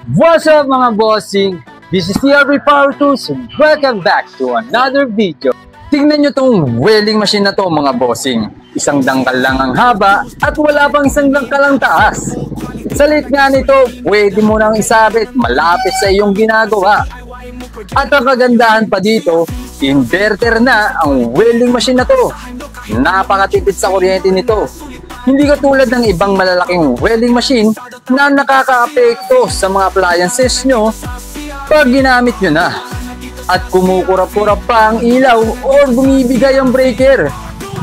What's up mga bossing? This is CRB Power Tools. Welcome back to another video. Tingnan nyo tong welding machine na to mga bossing. Isang dangkal lang ang haba at wala pang isang dangkal ang taas. Sa liit nga nito, pwede mo nang isabit malapit sa iyong ginagawa. At ang kagandahan pa dito, inverter na ang welding machine na to. Napakatipid sa kuryente nito. Hindi katulad ng ibang malalaking welding machine na nakakaapekto sa mga appliances nyo pag ginamit nyo na. At kumukurap-kurap pa ang ilaw o bumibigay ang breaker.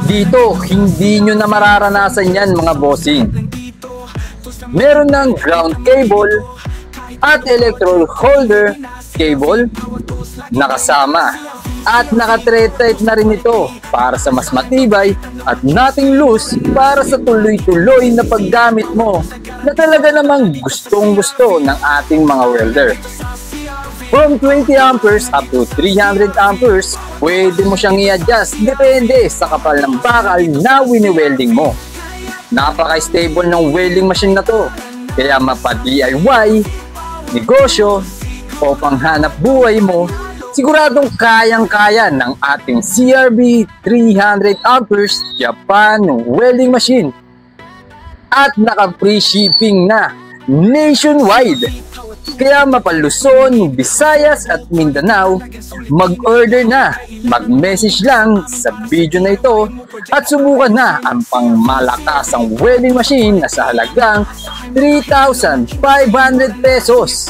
Dito, hindi nyo na mararanasan yan mga bossing. Meron ng ground cable at electrode holder cable nakasama. At naka-thread type na rin ito para sa mas matibay at nothing loose para sa tuloy-tuloy na paggamit mo na talaga namang gustong-gusto ng ating mga welder. From 20 amperes up to 300 amperes, pwede mo siyang i-adjust depende sa kapal ng bakal na wini-welding mo. Napaka-stable ng welding machine na to, kaya mapa-DIY, negosyo o panghanap buhay mo, siguradong kayang-kaya ng ating CRB 300 amperes Japan welding machine. At naka-free shipping na nationwide. Kaya Luzon, Visayas at Mindanao, mag-order na, mag-message lang sa video na ito at subukan na ang pangmalakasang welding machine na sa halagang 3,500 pesos.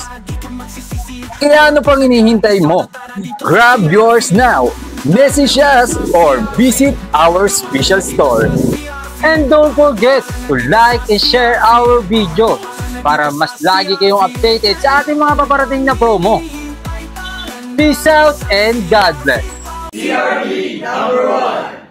Kaya ano pang hinihintay mo? Grab yours now! Message us or visit our special store. And don't forget to like and share our video para mas lagi kayong updated sa ating mga paparating na promo. Peace out and God bless! CRB #1